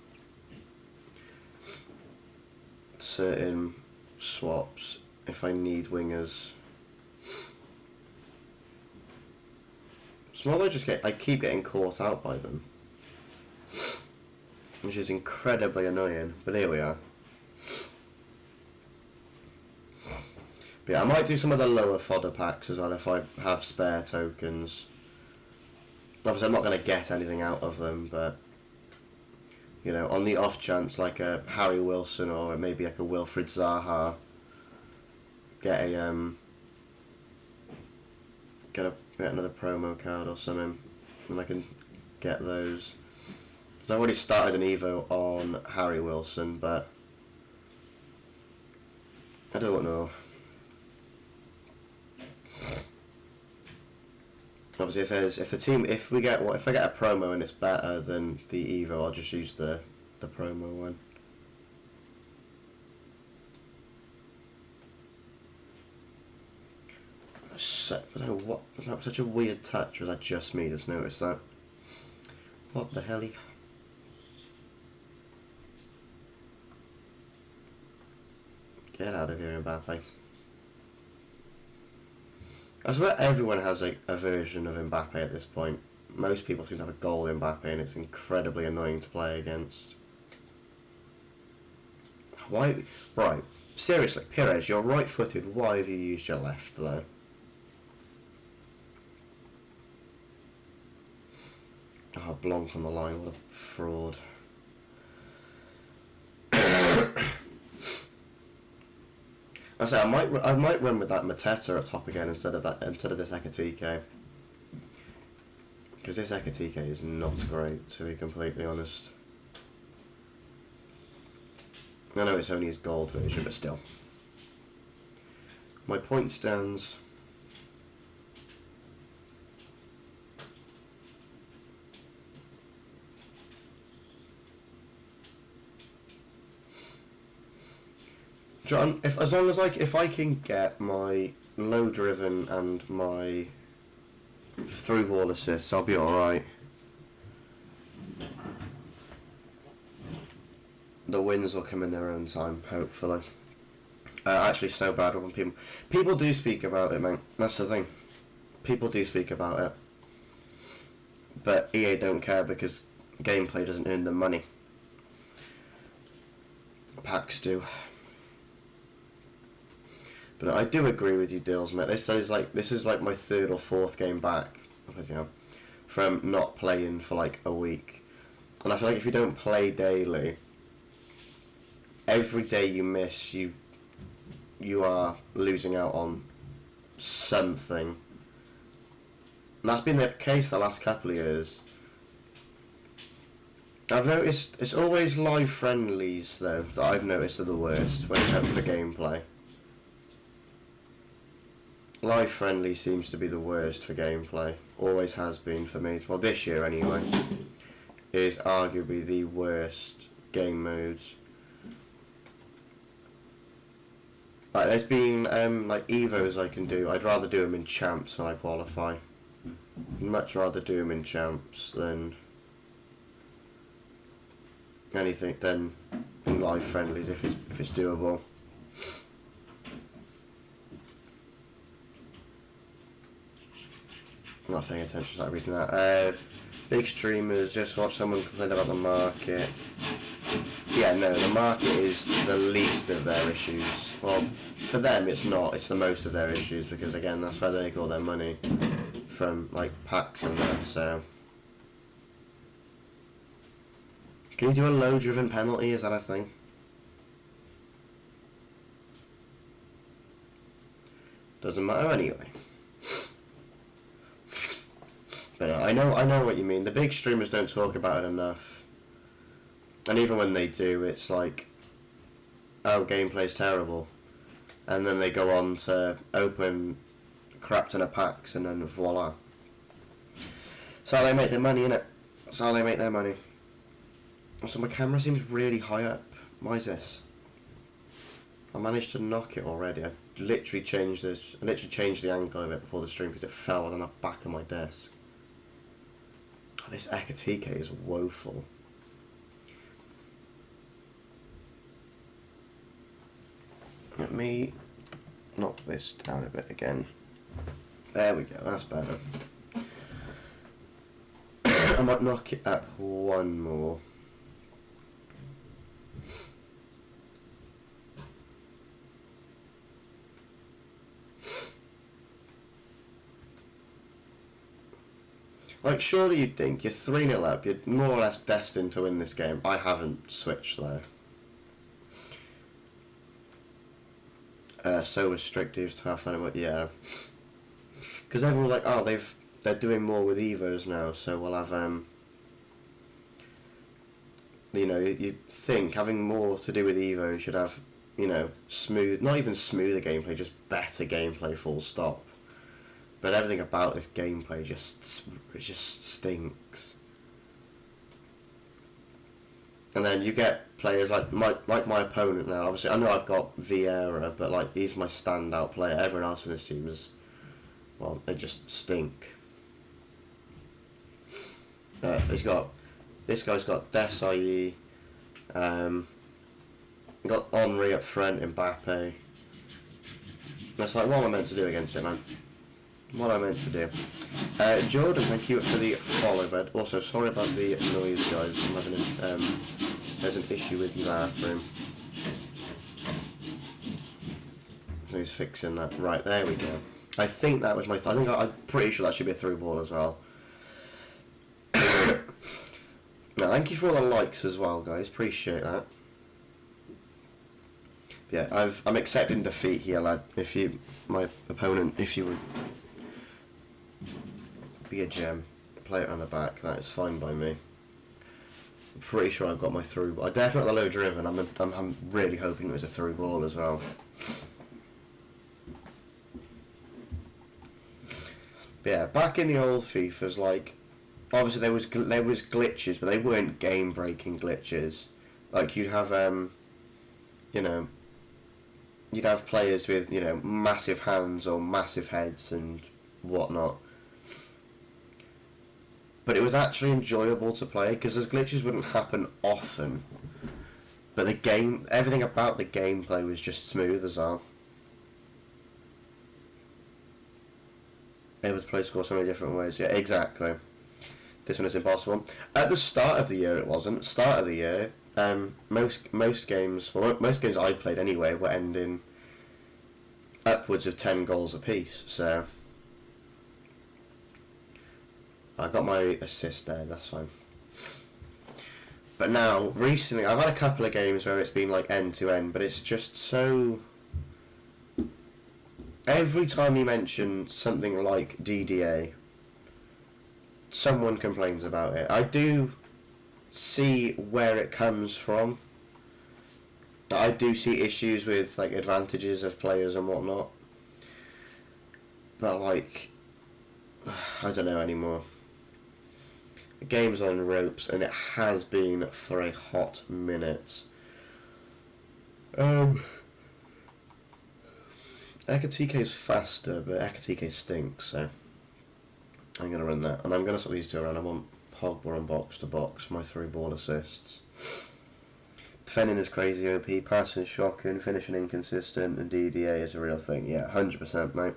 certain swaps, if I need wingers. Small, I keep getting caught out by them. which is incredibly annoying, but here we are. But yeah, I might do some of the lower fodder packs as well if I have spare tokens. Obviously, I'm not going to get anything out of them, but you know, on the off chance, like a Harry Wilson or maybe like a Wilfried Zaha, get another promo card or something, and I can get those. Because I've already started an Evo on Harry Wilson, but I don't know. Obviously, if I get a promo and it's better than the Evo, I'll just use the promo one. I don't know what. That was such a weird touch. Was that just me that's noticed that? What the hell? Get out of here, Mbappe. I swear everyone has a version of Mbappe at this point. Most people seem to have a goal Mbappe, and it's incredibly annoying to play against. Why? Right, seriously, Pires, you're right-footed. Why have you used your left, though? Oh, Blanc on the line, what a fraud. I say I might run with that Mateta at top again instead of this Ekatike. Because this Ekatike is not great, to be completely honest. I know it's only his gold version, but still. My point stands. John, if I can get my low driven and my through ball assists, I'll be alright. The wins will come in their own time, hopefully. Actually, so bad when people do speak about it, mate. That's the thing. People do speak about it, but EA don't care because gameplay doesn't earn them money. Packs do. But I do agree with you, Dills, mate. This is like my third or fourth game back, from not playing for like a week, and I feel like if you don't play daily, every day you miss, you are losing out on something. And that's been the case the last couple of years. I've noticed it's always live friendlies though that I've noticed are the worst when it comes for gameplay. Live friendly seems to be the worst for gameplay. Always has been for me. Well, this year anyway, is arguably the worst game modes. Like there's been like Evos I can do. I'd rather do them in champs when I qualify. Much rather do them in champs than anything than in live friendlies if it's doable. I'm not paying attention, start reading that. Big streamers, just watch someone complain about the market. Yeah, no, the market is the least of their issues. Well, for them it's not, it's the most of their issues because again, that's where they make all their money from, like, packs and that, so. Can you do a low-driven penalty, is that a thing? Doesn't matter anyway. But I know what you mean. The big streamers don't talk about it enough. And even when they do, it's like, oh, gameplay's terrible. And then they go on to open crap ton of packs and then voila. That's how they make their money, innit? That's how they make their money. So my camera seems really high up. Why is this? I managed to knock it already. I literally changed the angle of it before the stream because it fell on the back of my desk. Oh, this Ekatike is woeful. Let me knock this down a bit again. There we go, that's better. I might knock it up one more. Like, surely you'd think you're 3-0 up, you're more or less destined to win this game. I haven't switched there. So restrictive to have fun with, yeah. Because everyone's like, oh, they're doing more with Evos now, so we'll have, you know, you'd think having more to do with Evo should have, you know, smooth, not even smoother gameplay, just better gameplay, full stop. But everything about this gameplay just stinks. And then you get players like my opponent now. Obviously, I know I've got Vieira, but like he's my standout player. Everyone else in this team is, well, they just stink. This guy's got Desailly, got Henry up front, Mbappe. That's like, what am I meant to do against it, man? What I meant to do. Jordan, thank you for the follow, bud. Also, sorry about the noise, guys. I'm having there's an issue with the bathroom. So he's fixing that. Right, there we go. I think that was I'm pretty sure that should be a through ball as well. Now, thank you for all the likes as well, guys. Appreciate that. Yeah, I'm accepting defeat here, lad. My opponent, if you would be a gem, play it on the back. That is fine by me. I'm pretty sure I've got my through. I definitely got the low driven. I'm really hoping it was a through ball as well. But yeah, back in the old FIFAs, like, obviously there was glitches, but they weren't game breaking glitches. Like you'd have you know, you'd have players with, you know, massive hands or massive heads and whatnot. But it was actually enjoyable to play because those glitches wouldn't happen often. But everything about the gameplay was just smooth as well. Able to play score so many different ways. Yeah, exactly. This one is impossible. At the start of the year, it wasn't. Start of the year, most games I played anyway were ending upwards of 10 goals apiece. So I got my assist there. That's fine. But now, recently, I've had a couple of games where it's been like end to end, but it's just so. Every time you mention something like DDA, someone complains about it. I do see where it comes from. I do see issues with like advantages of players and whatnot. But like, I don't know anymore. The game's on ropes and it has been for a hot minute. Ekatike's faster, but Ekatike stinks, so I'm going to run that. And I'm going to swap these two around. I want Pogba on box to box, my 3 ball assists. Defending is crazy OP, passing is shocking, finishing inconsistent, and DDA is a real thing. Yeah, 100%, mate.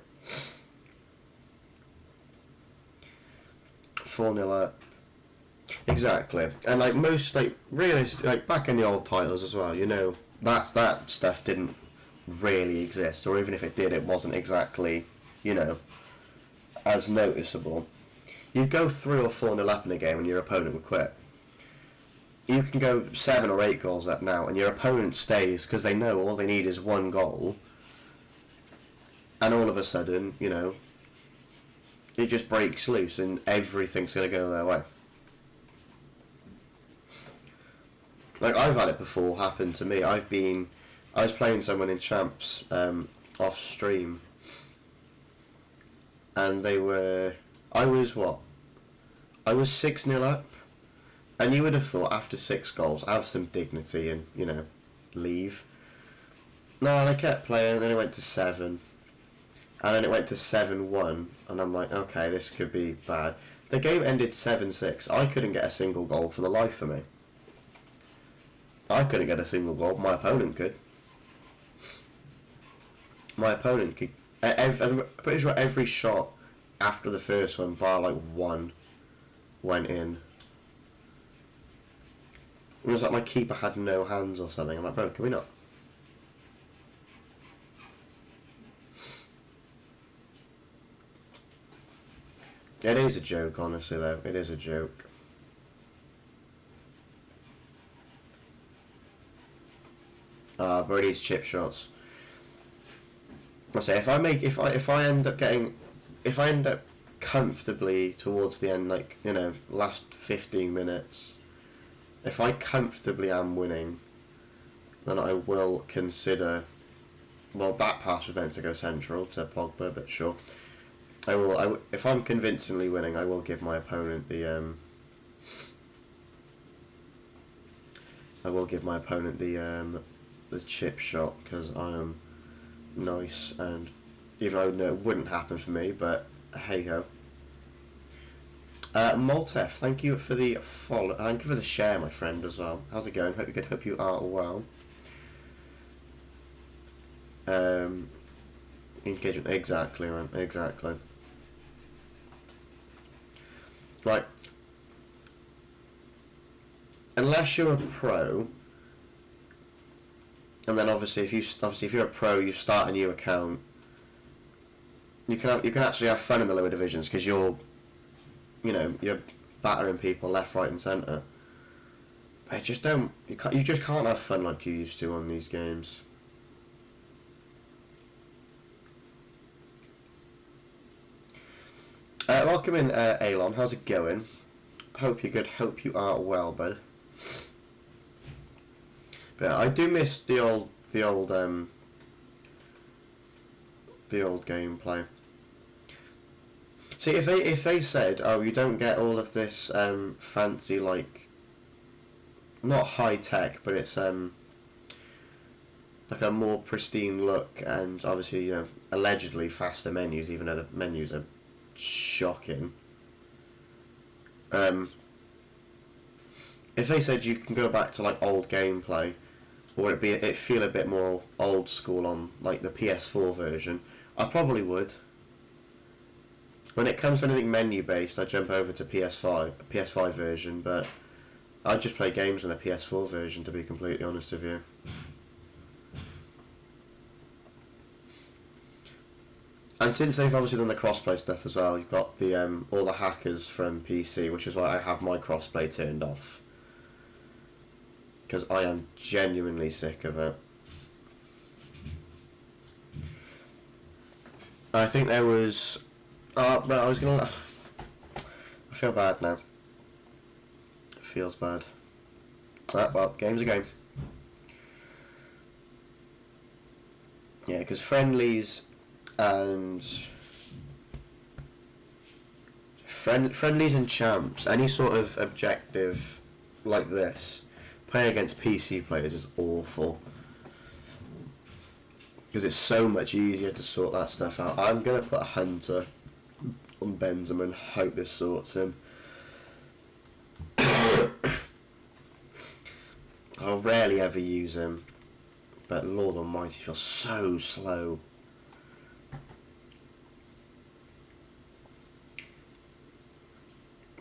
4-0 up. Exactly. And like most, like, realistic, like back in the old titles as well, you know, that stuff didn't really exist, or even if it did, it wasn't exactly, you know, as noticeable. You'd go 3 or 4-0 up in a game and your opponent would quit. You can go 7 or 8 goals up now and your opponent stays because they know all they need is 1 goal, and all of a sudden, you know, it just breaks loose and everything's going to go their way. Like, I've had it before happen to me. I was playing someone in Champs off stream, and I was 6-0 up, and you would have thought after 6 goals, have some dignity and, you know, leave. No, they kept playing, and then it went to 7, and then it went to 7-1, and I'm like, okay, this could be bad. The game ended 7-6. I couldn't get a single goal for the life of me. I couldn't get a single goal, my opponent could. My opponent could. I'm pretty sure every shot after the first one, bar like 1, went in. It was like my keeper had no hands or something. I'm like, bro, can we not? It is a joke, honestly, though. It is a joke. But it is chip shots. I say if I end up getting, if I end up comfortably towards the end, like, you know, last 15 minutes, if I comfortably am winning, then I will consider. Well, that pass was meant to go central to Pogba, but sure. I will. If I'm convincingly winning, I will give my opponent the. I will give my opponent the chip shot, because I am nice, and even though I know it wouldn't happen for me, but hey ho. Maltef, thank you for the follow. Thank you for the share, my friend, as well. How's it going? Hope you're good. Hope you are well. Engagement, exactly, man. Exactly. Like, unless you're a pro, and then obviously if you're a pro, you start a new account. You can actually have fun in the lower divisions, because you're battering people left, right, and centre. But you just can't have fun like you used to on these games. Welcome in, Alon. How's it going? Hope you're good. Hope you are well, bud. But I do miss the old gameplay. See, if they said, oh, you don't get all of this fancy, like, not high tech, but it's like a more pristine look, and obviously, you know, allegedly faster menus, even though the menus are shocking. If they said you can go back to like old gameplay, or it feel a bit more old school on like the PS4 version, I probably would. When it comes to anything menu based, I jump over to PS5 version, but I just play games on the PS4 version, to be completely honest with you. And since they've obviously done the crossplay stuff as well, you've got the all the hackers from PC, which is why I have my crossplay turned off, because I am genuinely sick of it. I think there was. But I was gonna. I feel bad now. It feels bad. Well, game's a game. Yeah, because friendlies and friendlies and champs, any sort of objective like this, playing against PC players is awful, because it's so much easier to sort that stuff out. I'm gonna put a hunter on Benzema and hope this sorts him. I'll rarely ever use him, but Lord Almighty, he feels so slow.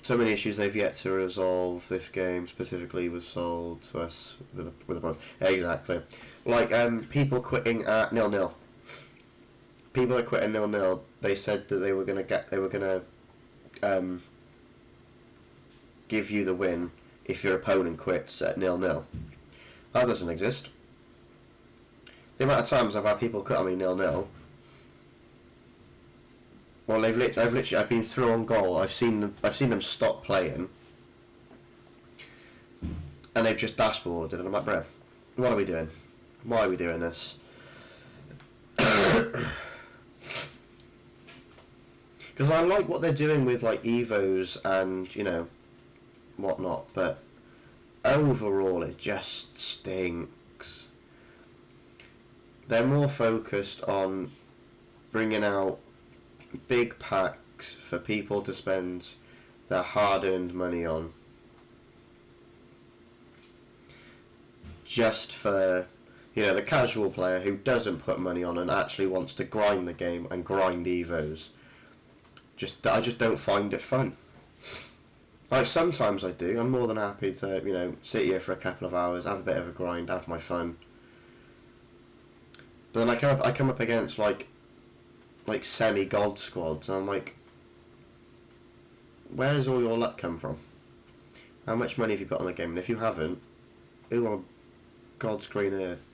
So many issues they've yet to resolve. This game specifically was sold to us with a promise. Exactly, like people quitting at 0-0. People that quit at 0-0, they said that they were gonna give you the win if your opponent quits at 0-0. That doesn't exist. The amount of times I've had people quit on me 0-0. Well, I've been through on goal. I've seen them stop playing, and they've just dashboarded, and I'm like, bro, what are we doing? Why are we doing this? Because I like what they're doing with like Evos and, you know, whatnot, but overall it just stinks. They're more focused on bringing out big packs for people to spend their hard-earned money on, just for, you know, the casual player who doesn't put money on and actually wants to grind the game and grind Evos. I just don't find it fun. Like, sometimes I do. I'm more than happy to, you know, sit here for a couple of hours, have a bit of a grind, have my fun. But then I come up against like semi-gold squads, and I'm like, where's all your luck come from? How much money have you put on the game? And if you haven't, who on God's green earth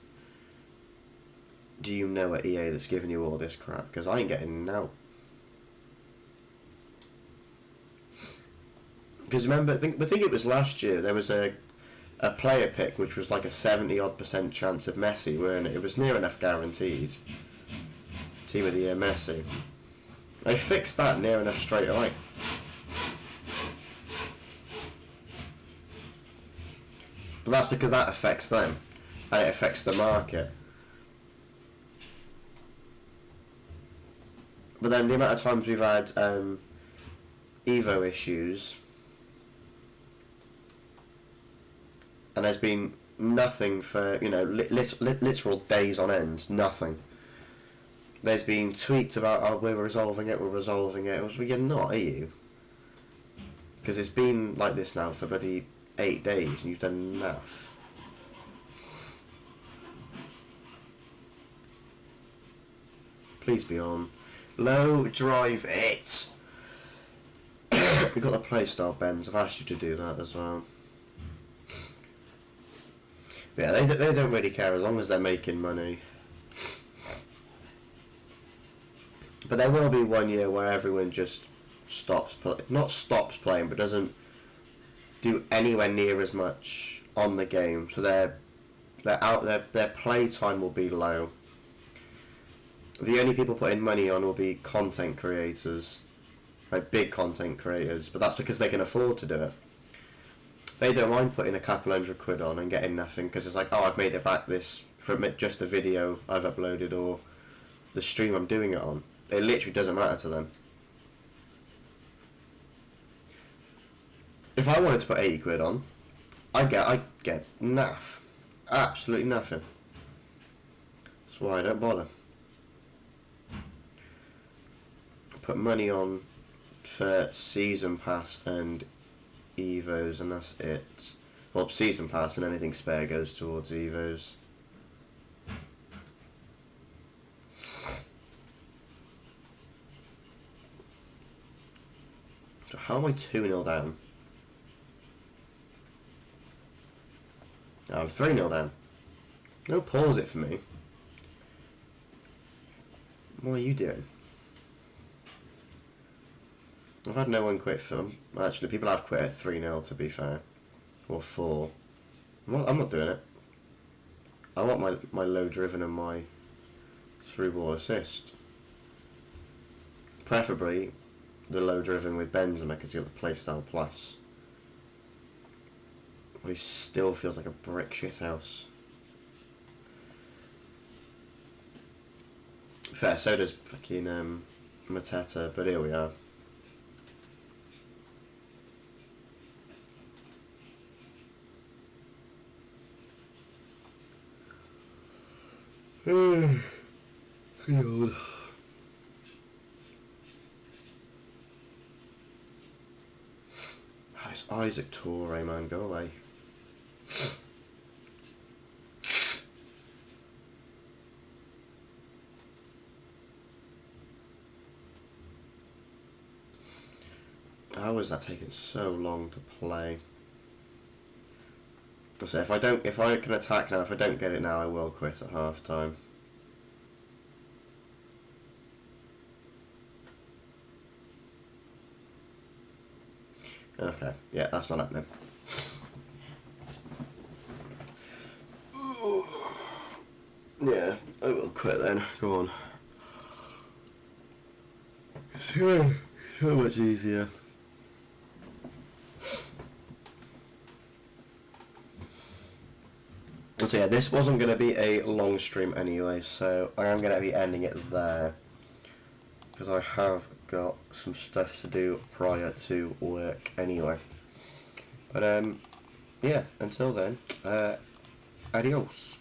do you know at EA that's giving you all this crap? Because I ain't getting now. Because remember, I think it was last year, there was a player pick which was like a 70-odd% chance of Messi, weren't it? It was near enough guaranteed. Team of the year Messi. They fixed that near enough straight away. But that's because that affects them. And it affects the market. But then the amount of times we've had Evo issues, and there's been nothing for, you know, literal days on end, nothing. There's been tweets about, oh, we're resolving it. It was, well, you're not, are you? Because it's been like this now for bloody 8 days, and you've done enough. Please be on. Low drive it. We've got the playstyle bends. I've asked you to do that as well. But yeah, they don't really care as long as they're making money. But there will be one year where everyone just not stops playing, but doesn't do anywhere near as much on the game. So their play time will be low. The only people putting money on will be content creators, like big content creators, but that's because they can afford to do it. They don't mind putting a couple £100 on and getting nothing, because it's like, oh, I've made it back this from just a video I've uploaded or the stream I'm doing it on. It literally doesn't matter to them. If I wanted to put £80 on, I'd get naff. Absolutely nothing. That's why I don't bother. Put money on for Season Pass and Evos, and that's it. Well, Season Pass and anything spare goes towards Evos. So how am I 2-0 down? I'm 3-0 down. No pause it for me. What are you doing? I've had no one quit for... Actually, people have quit at 3-0, to be fair. Or 4. I'm not doing it. I want my low driven and my through ball assist. Preferably the low driven with Benzema, because you've got the playstyle plus. But he still feels like a brick shit house. Fair, so does fucking Mateta, but here we are. God. It's Isaac Toure, man, go away. How is that taking so long to play? So if I can attack now, if I don't get it now, I will quit at half time. Okay, yeah, that's not happening. Yeah, I will quit then. Go on. So much easier. So yeah, this wasn't going to be a long stream anyway, so I am going to be ending it there, because I have got some stuff to do prior to work anyway. But yeah, until then, adios.